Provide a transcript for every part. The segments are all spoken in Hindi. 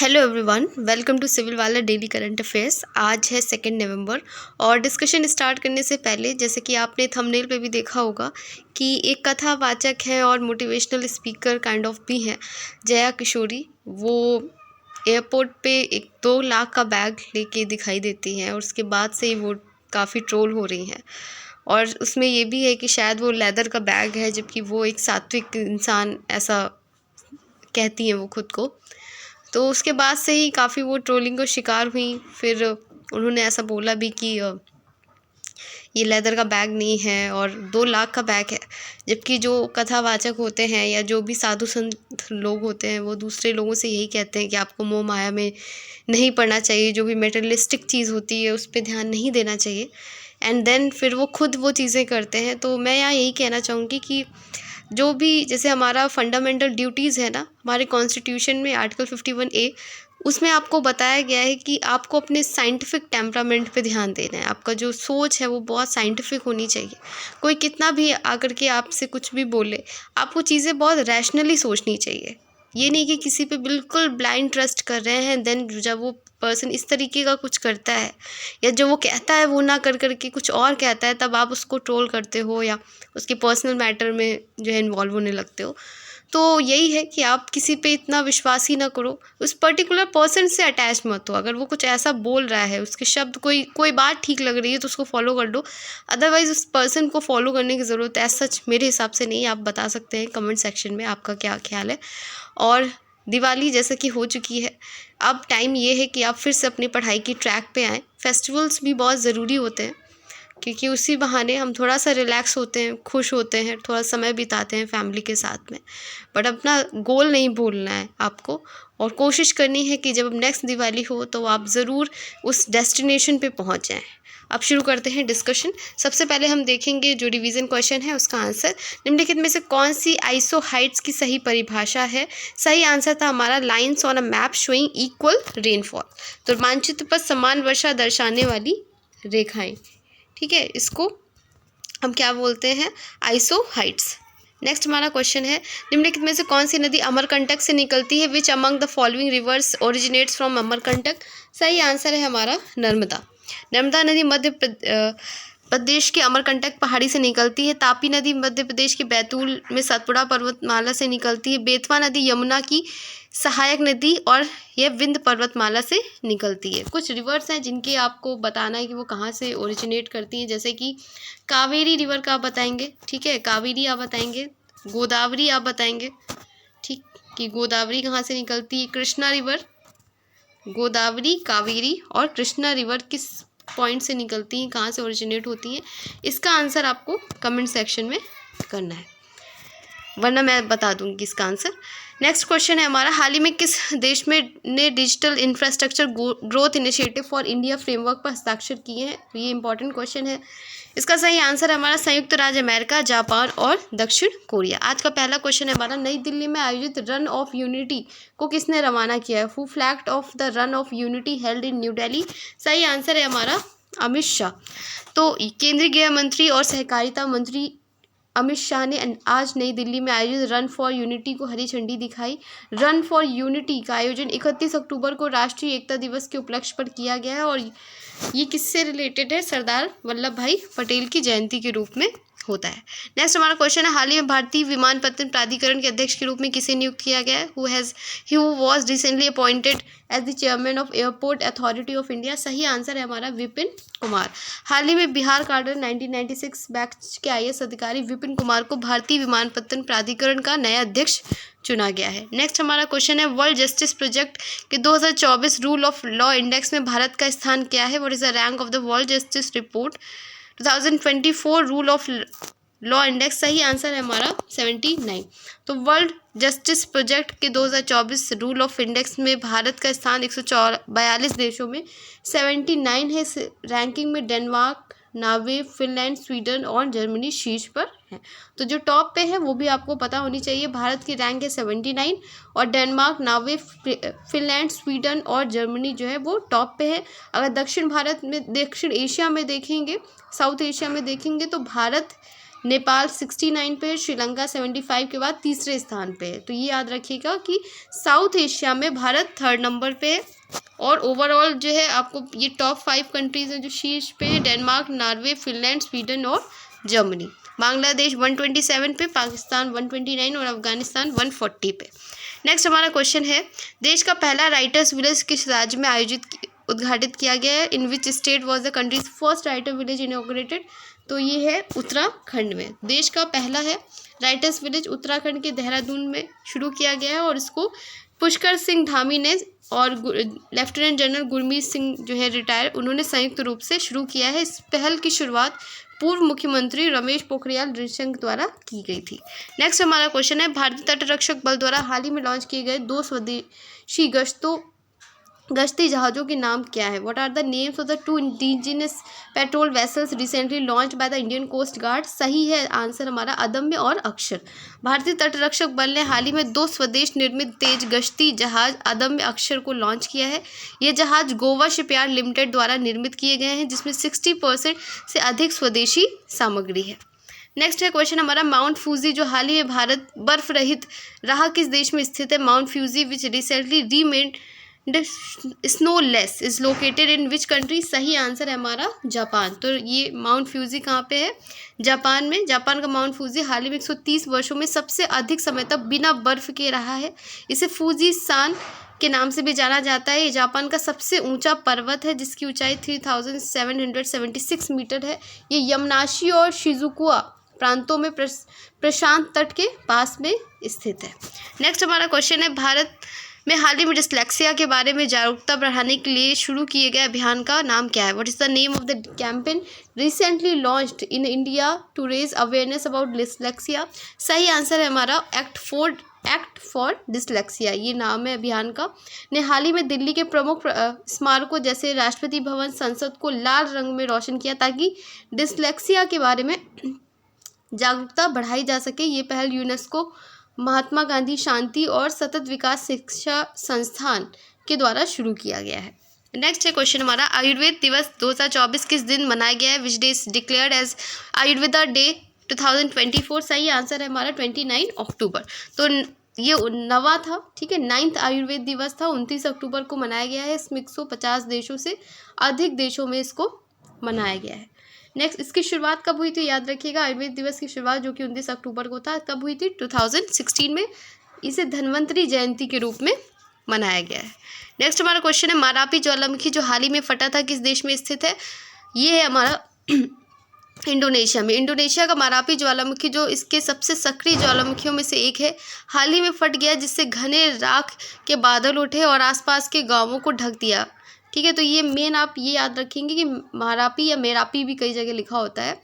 Hello everyone, welcome to civil वाला डेली करंट अफेयर्स। आज है 2 नवंबर और डिस्कशन स्टार्ट करने से पहले जैसे कि आपने थंबनेल पे भी देखा होगा कि एक कथावाचक है और मोटिवेशनल स्पीकर काइंड ऑफ भी हैं, जया किशोरी। वो एयरपोर्ट पे एक 2 लाख का बैग लेके दिखाई देती हैं और उसके बाद से ही वो काफ़ी ट्रोल हो रही हैं। और उसमें ये भी है कि शायद वो लेदर का बैग है, जबकि वो एक सात्विक इंसान ऐसा कहती हैं वो खुद को। तो उसके बाद से ही काफ़ी वो ट्रोलिंग का शिकार हुई। फिर उन्होंने ऐसा बोला भी कि ये लेदर का बैग नहीं है और 2 लाख का बैग है, जबकि जो कथावाचक होते हैं या जो भी साधु संत लोग होते हैं वो दूसरे लोगों से यही कहते हैं कि आपको मोह माया में नहीं पड़ना चाहिए, जो भी मेटेरियलिस्टिक चीज़ होती है उस पर ध्यान नहीं देना चाहिए। एंड देन फिर वो खुद वो चीज़ें करते हैं। तो मैं यहाँ यही कहना चाहूँगी कि जो भी जैसे हमारा फंडामेंटल ड्यूटीज़ है ना, हमारे कॉन्स्टिट्यूशन में आर्टिकल 51A, उसमें आपको बताया गया है कि आपको अपने साइंटिफिक टेम्परामेंट पे ध्यान देना है। आपका जो सोच है वो बहुत साइंटिफिक होनी चाहिए। कोई कितना भी आकर के आपसे कुछ भी बोले, आपको चीज़ें बहुत रैशनली सोचनी चाहिए। ये नहीं कि किसी पे बिल्कुल ब्लाइंड ट्रस्ट कर रहे हैं, देन जब वो पर्सन इस तरीके का कुछ करता है या जो वो कहता है वो ना कर करके कुछ और कहता है, तब आप उसको ट्रोल करते हो या उसके पर्सनल मैटर में जो है इन्वॉल्व होने लगते हो। तो यही है कि आप किसी पे इतना विश्वास ही ना करो, उस पर्टिकुलर पर्सन से अटैच मत हो। अगर वो कुछ ऐसा बोल रहा है, उसके शब्द कोई बात ठीक लग रही है तो उसको फॉलो कर दो, अदरवाइज़ उस पर्सन को फॉलो करने की ज़रूरत एज सच मेरे हिसाब से नहीं। आप बता सकते हैं कमेंट सेक्शन में आपका क्या ख्याल है। और दिवाली जैसे कि हो चुकी है, अब टाइम ये है कि आप फिर से अपनी पढ़ाई की ट्रैक पे आएँ। फेस्टिवल्स भी बहुत ज़रूरी होते हैं क्योंकि उसी बहाने हम थोड़ा सा रिलैक्स होते हैं, खुश होते हैं, थोड़ा समय बिताते हैं फैमिली के साथ में। बट अपना गोल नहीं भूलना है आपको, और कोशिश करनी है कि जब नेक्स्ट दिवाली हो तो आप ज़रूर उस डेस्टिनेशन पे पहुंच जाएं। अब शुरू करते हैं डिस्कशन। सबसे पहले हम देखेंगे जो रिवीजन क्वेश्चन है उसका आंसर। निम्नलिखित में से कौन सी आइसो हाइट्स की सही परिभाषा है? सही आंसर था हमारा lines on a map showing equal rainfall. तो मानचित्र पर समान वर्षा दर्शाने वाली रेखाएं, ठीक है, इसको हम क्या बोलते हैं? Iso Heights. नेक्स्ट हमारा क्वेश्चन है, निम्नलिखित में से कौन सी नदी अमरकंटक से निकलती है? Which among the following rivers originates from Amarkantak? सही आंसर है हमारा नर्मदा। नर्मदा नदी मध्य प्रदेश के अमरकंटक पहाड़ी से निकलती है। तापी नदी मध्य प्रदेश के बैतूल में सतपुड़ा पर्वतमाला से निकलती है। बेतवा नदी यमुना की सहायक नदी और यह विंध्य पर्वतमाला से निकलती है। कुछ रिवर्स हैं जिनके आपको बताना है कि वो कहाँ से ओरिजिनेट करती हैं, जैसे कि कावेरी रिवर का आप बताएंगे, ठीक है, कावेरी आप बताएंगे, गोदावरी आप बताएंगे, ठीक, कि गोदावरी कहाँ से निकलती है। कृष्णा रिवर, गोदावरी, कावेरी और कृष्णा रिवर किस पॉइंट से निकलती हैं, कहाँ से ओरिजिनेट होती हैं? इसका आंसर आपको कमेंट सेक्शन में करना है, वरना मैं बता दूंगी इसका आंसर। नेक्स्ट क्वेश्चन है हमारा, हाल ही में किस देश में ने digital infrastructure growth initiative for India framework पर हस्ताक्षर किए हैं? ये इंपॉर्टेंट क्वेश्चन है। इसका सही आंसर है हमारा संयुक्त राज्य अमेरिका, जापान और दक्षिण कोरिया। आज का पहला क्वेश्चन है हमारा, नई दिल्ली में आयोजित रन ऑफ यूनिटी को किसने रवाना किया है? Who flagged of the run of unity held in new Delhi? सही आंसर है हमारा अमित शाह। तो केंद्रीय गृह मंत्री और सहकारिता मंत्री अमित शाह ने आज नई दिल्ली में आयोजित रन फॉर यूनिटी को हरी झंडी दिखाई। रन फॉर यूनिटी का आयोजन 31 अक्टूबर को राष्ट्रीय एकता दिवस के उपलक्ष्य पर किया गया है और ये किससे रिलेटेड है? सरदार वल्लभ भाई पटेल की जयंती के रूप में होता है। नेक्स्ट हमारा क्वेश्चन है, हाल ही में भारतीय विमानपत्तन प्राधिकरण के अध्यक्ष के रूप में किसे नियुक्त किया गया है? Who was recently appointed as the chairman of Airport Authority of India? सही आंसर है हमारा विपिन कुमार। हाल ही में बिहार कार्डर 1996 बैच के IAS अधिकारी विपिन कुमार को भारतीय विमानपत्तन प्राधिकरण का नया अध्यक्ष चुना गया है। नेक्स्ट हमारा क्वेश्चन है, वर्ल्ड जस्टिस प्रोजेक्ट के 2024 रूल ऑफ लॉ इंडेक्स में भारत का स्थान क्या है? What is the rank of the world justice report 2024 rule of law index? सही आंसर है हमारा 79। तो वर्ल्ड जस्टिस प्रोजेक्ट के 2024 रूल ऑफ इंडेक्स में भारत का स्थान 142 देशों में 79 है। इस रैंकिंग में डेनमार्क, नॉर्वे, फिनलैंड, स्वीडन और जर्मनी शीर्ष पर है। तो जो टॉप पे है वो भी आपको पता होनी चाहिए। भारत की रैंक है 79 और डेनमार्क, नॉर्वे, फिनलैंड, स्वीडन और जर्मनी जो है वो टॉप पे है। अगर दक्षिण एशिया में देखेंगे, साउथ एशिया में देखेंगे तो भारत नेपाल 69 पे है, श्रीलंका 75 के बाद तीसरे स्थान पे है। तो ये याद रखिएगा कि साउथ एशिया में भारत 3rd नंबर पे है। और ओवरऑल जो है आपको ये टॉप 5 कंट्रीज़ हैं जो शीर्ष पे है, डेनमार्क, नॉर्वे, फिनलैंड, स्वीडन और जर्मनी। बांग्लादेश 127 पे, पाकिस्तान 129 और अफगानिस्तान 140 पे। नेक्स्ट हमारा क्वेश्चन है, देश का पहला राइटर्स विलेज किस राज्य में उद्घाटित किया गया है? In which state was the country's first writer village inaugurated? तो ये है उत्तराखंड में। देश का पहला है राइटर्स विलेज उत्तराखंड के देहरादून में शुरू किया गया है और इसको पुष्कर सिंह धामी ने और लेफ्टिनेंट जनरल गुरमीत सिंह जो है रिटायर, उन्होंने संयुक्त रूप से शुरू किया है। इस पहल की शुरुआत पूर्व मुख्यमंत्री रमेश पोखरियाल निशंक द्वारा की गई थी। नेक्स्ट हमारा क्वेश्चन है, भारतीय तटरक्षक बल द्वारा हाल ही में लॉन्च किए गए 2 स्वदेशी गश्ती जहाज़ों के नाम क्या है? What are the names of the 2 indigenous patrol vessels recently launched by the Indian Coast Guard? सही है आंसर हमारा अदम्य और अक्षर। भारतीय तटरक्षक बल ने हाल ही में 2 स्वदेश निर्मित तेज गश्ती जहाज अदम्य अक्षर को लॉन्च किया है। ये जहाज गोवा शिपयार्ड लिमिटेड द्वारा निर्मित किए गए हैं, जिसमें 60% से अधिक स्वदेशी सामग्री है। नेक्स्ट है क्वेश्चन हमारा, माउंट फूजी जो हाल ही में भारत बर्फ रहित रहा किस देश में स्थित है? Mount Fuji which recently remade snowless is located in which country? सही आंसर है हमारा जापान। तो ये माउंट फ्यूजी कहाँ पे है? जापान में। जापान का माउंट फ्यूजी हाल ही में 130 वर्षों में सबसे अधिक समय तक बिना बर्फ के रहा है। इसे फूजी सान के नाम से भी जाना जाता है। ये जापान का सबसे ऊंचा पर्वत है जिसकी ऊंचाई 3776 मीटर है। ये यमनाशी और शिजुकुआ प्रांतों में प्रशांत तट के पास में स्थित है। नेक्स्ट हमारा क्वेश्चन है, भारत में हाल ही में डिस्लेक्सिया के बारे में जागरूकता बढ़ाने के लिए शुरू किए गए अभियान का नाम क्या है? What is the name of the campaign recently launched in India to raise awareness about dyslexia? सही आंसर है हमारा एक्ट फॉर डिस्लेक्सिया, ये नाम है अभियान का। ने हाल ही में दिल्ली के प्रमुख स्मारकों जैसे राष्ट्रपति भवन, संसद को लाल रंग में रोशन किया ताकि डिस्लेक्सिया के बारे में जागरूकता बढ़ाई जा सके। ये पहल यूनेस्को, महात्मा गांधी शांति और सतत विकास शिक्षा संस्थान के द्वारा शुरू किया गया है। नेक्स्ट है क्वेश्चन हमारा, आयुर्वेद दिवस 2024 किस दिन मनाया गया है? Which day is declared as Ayurveda day 2024? सही आंसर है हमारा 29 अक्टूबर। तो ये नवा था, ठीक है, 9th आयुर्वेद दिवस था, 29 अक्टूबर को मनाया गया है। इसमें 150 देशों से अधिक देशों में इसको मनाया गया है। नेक्स्ट, इसकी शुरुआत कब हुई थी? याद रखिएगा, आयुर्वेद दिवस की शुरुआत जो कि 29 अक्टूबर को था, कब हुई थी? 2016 में। इसे धन्वंतरी जयंती के रूप में मनाया गया है। नेक्स्ट हमारा क्वेश्चन है, मारापी ज्वालामुखी जो हाल ही में फटा था किस देश में स्थित है? ये है हमारा इंडोनेशिया में। इंडोनेशिया का मारापी ज्वालामुखी जो इसके सबसे सक्रिय ज्वालामुखियों में से एक है, हाल ही में फट गया जिससे घने राख के बादल उठे और आसपास के गांवों को ढक दिया। ठीक है, तो ये मेन आप ये याद रखेंगे कि मारापी या मेरापी भी कई जगह लिखा होता है।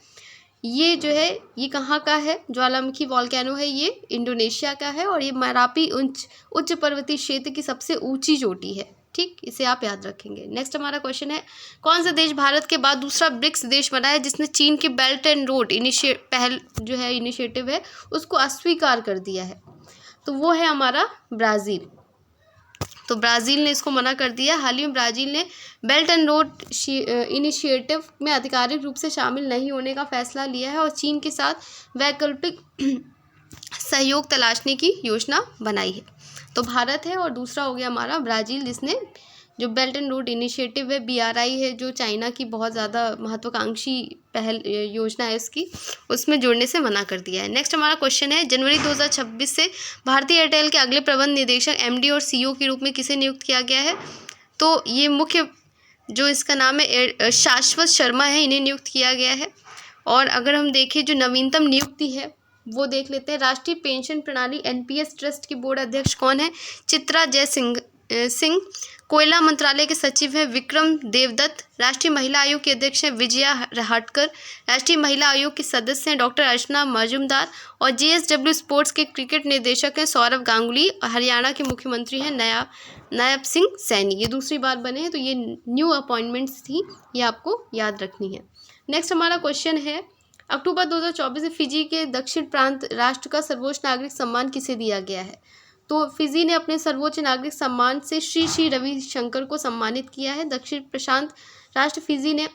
ये जो है ये कहाँ का है? ज्वालामुखी वॉल्केनो है, ये इंडोनेशिया का है और ये मारापी उच्च पर्वतीय क्षेत्र की सबसे ऊंची चोटी है। ठीक, इसे आप याद रखेंगे। नेक्स्ट हमारा क्वेश्चन है, कौन सा देश भारत के बाद दूसरा ब्रिक्स देश बना है जिसने चीन की बेल्ट एंड रोड पहल जो है इनिशिएटिव है उसको अस्वीकार कर दिया है? तो वो है हमारा ब्राज़ील। तो ब्राज़ील ने इसको मना कर दिया। हाल ही में ब्राज़ील ने बेल्ट एंड रोड इनिशिएटिव में आधिकारिक रूप से शामिल नहीं होने का फैसला लिया है और चीन के साथ वैकल्पिक सहयोग तलाशने की योजना बनाई है। तो भारत है और दूसरा हो गया हमारा ब्राज़ील, जिसने जो बेल्ट एंड रोड इनिशिएटिव है, BRI है, जो चाइना की बहुत ज़्यादा महत्वाकांक्षी पहल योजना है उसकी, उसमें जुड़ने से मना कर दिया है। नेक्स्ट हमारा क्वेश्चन है, जनवरी 2026 से भारतीय एयरटेल के अगले प्रबंध निदेशक MD और CEO के रूप में किसे नियुक्त किया गया है? तो ये मुख्य जो इसका नाम है शाश्वत शर्मा है, इन्हें नियुक्त किया गया है। और अगर हम देखें जो नवीनतम नियुक्ति है वो देख लेते हैं। राष्ट्रीय पेंशन प्रणाली NPS ट्रस्ट की बोर्ड अध्यक्ष कौन है? चित्रा जय सिंह। कोयला मंत्रालय के सचिव हैं विक्रम देवदत्त। राष्ट्रीय महिला आयोग के अध्यक्ष हैं विजया हटकर। राष्ट्रीय महिला आयोग के सदस्य हैं डॉक्टर अर्चना मजूमदार और JSW स्पोर्ट्स के क्रिकेट निदेशक हैं सौरव गांगुली। हरियाणा के मुख्यमंत्री हैं नायब सिंह सैनी। ये दूसरी बार बने हैं, तो ये न्यू अपॉइंटमेंट्स थी, ये आपको याद रखनी है। नेक्स्ट हमारा क्वेश्चन है, अक्टूबर 2024 में फिजी के दक्षिण प्रांत राष्ट्र का सर्वोच्च नागरिक सम्मान किसे दिया गया है? तो फिजी ने अपने सर्वोच्च नागरिक सम्मान से श्री रविशंकर को सम्मानित किया है। दक्षिण प्रशांत राष्ट्र फिजी ने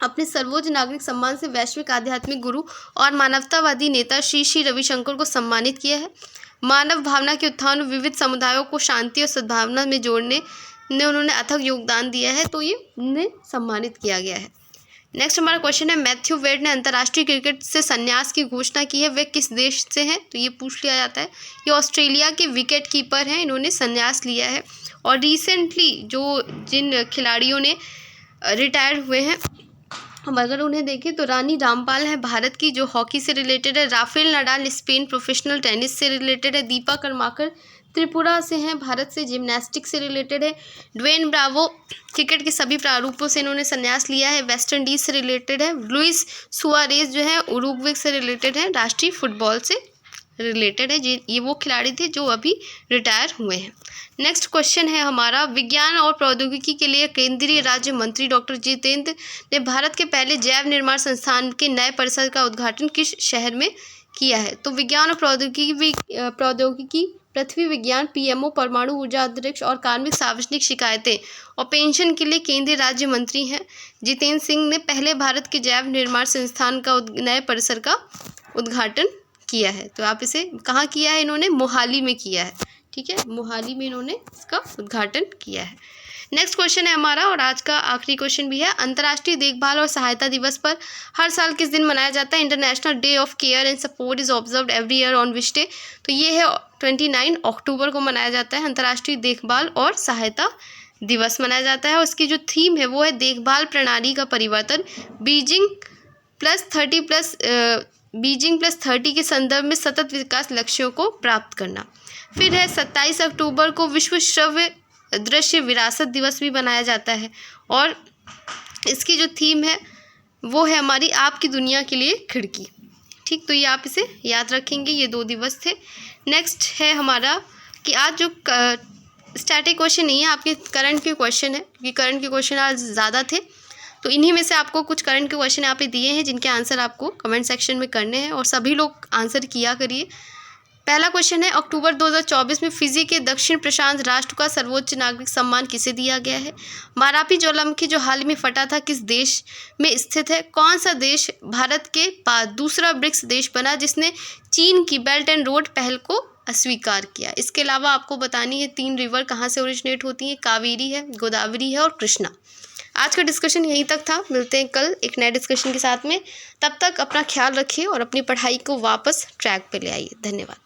अपने सर्वोच्च नागरिक सम्मान से वैश्विक आध्यात्मिक गुरु और मानवतावादी नेता श्री श्री रविशंकर को सम्मानित किया है। मानव भावना के उत्थान और विविध समुदायों को शांति और सद्भावना में जोड़ने ने उन्होंने अथक योगदान दिया है, तो ये उन्हें सम्मानित किया गया है। नेक्स्ट हमारा क्वेश्चन है, मैथ्यू वेड ने अंतर्राष्ट्रीय क्रिकेट से संन्यास की घोषणा की है, वे किस देश से हैं? तो ये पूछ लिया जाता है। ये ऑस्ट्रेलिया के विकेट कीपर हैं, इन्होंने संन्यास लिया है। और रिसेंटली जिन खिलाड़ियों ने रिटायर हुए हैं, हम अगर उन्हें देखें तो रानी रामपाल है भारत की, जो हॉकी से रिलेटेड है। Rafael Nadal Spain professional tennis से रिलेटेड है। दीपा कर्माकर त्रिपुरा से हैं, भारत से जिम्नास्टिक से रिलेटेड है। ड्वेन ब्रावो क्रिकेट के सभी प्रारूपों से इन्होंने संन्यास लिया है, वेस्ट इंडीज से रिलेटेड है। लुइस सुआरेज जो है उरुग्वे से रिलेटेड है, राष्ट्रीय फुटबॉल से रिलेटेड है। ये वो खिलाड़ी थे जो अभी रिटायर हुए हैं। नेक्स्ट क्वेश्चन है हमारा, विज्ञान और प्रौद्योगिकी के लिए केंद्रीय राज्य मंत्री डॉक्टर जितेंद्र ने भारत के पहले जैव निर्माण संस्थान के नए परिसर का उद्घाटन किस शहर में किया है? तो विज्ञान और प्रौद्योगिकी पृथ्वी विज्ञान, पीएमओ, परमाणु ऊर्जा अंतरिक्ष और कार्मिक सार्वजनिक शिकायतें और पेंशन के लिए केंद्रीय राज्य मंत्री हैं जितेंद्र सिंह ने पहले भारत के जैव निर्माण संस्थान का नए परिसर का उद्घाटन किया है। तो आप इसे कहाँ किया है? इन्होंने मोहाली में किया है। ठीक है, मोहाली में इन्होंने इसका उद्घाटन किया है। नेक्स्ट क्वेश्चन है हमारा, और आज का आखिरी क्वेश्चन भी है, अंतर्राष्ट्रीय देखभाल और सहायता दिवस पर हर साल किस दिन मनाया जाता है? International day of care and support is observed every year on which day? तो ये है 29 अक्टूबर को मनाया जाता है, अंतर्राष्ट्रीय देखभाल और सहायता दिवस मनाया जाता है। और उसकी जो थीम है वो है देखभाल प्रणाली का परिवर्तन, बीजिंग प्लस 30 के संदर्भ में सतत विकास लक्ष्यों को प्राप्त करना। फिर है 27 अक्टूबर को विश्व श्रव्य दृश्य विरासत दिवस भी मनाया जाता है, और इसकी जो थीम है वो है हमारी आपकी दुनिया के लिए खिड़की। ठीक, तो ये आप इसे याद रखेंगे, ये 2 दिवस थे। नेक्स्ट है हमारा कि आज जो स्टैटिक क्वेश्चन नहीं है, आपके करंट के क्वेश्चन है, क्योंकि करंट के क्वेश्चन आज ज़्यादा थे, तो इन्हीं में से आपको कुछ करंट के क्वेश्चन यहाँ पे दिए हैं जिनके आंसर आपको कमेंट सेक्शन में करने हैं, और सभी लोग आंसर किया करिए। पहला क्वेश्चन है, अक्टूबर 2024 में फिजी के दक्षिण प्रशांत राष्ट्र का सर्वोच्च नागरिक सम्मान किसे दिया गया है? मारापी ज्वालामुखी जो हाल में फटा था किस देश में स्थित है? कौन सा देश भारत के बाद दूसरा ब्रिक्स देश बना जिसने चीन की बेल्ट एंड रोड पहल को अस्वीकार किया? इसके अलावा आपको बतानी है 3 रिवर कहाँ से ओरिजिनेट होती हैं, कावेरी है, गोदावरी है और कृष्णा। आज का डिस्कशन यहीं तक था, मिलते हैं कल एक नए डिस्कशन के साथ में। तब तक अपना ख्याल रखिए और अपनी पढ़ाई को वापस ट्रैक पे ले आइए। धन्यवाद।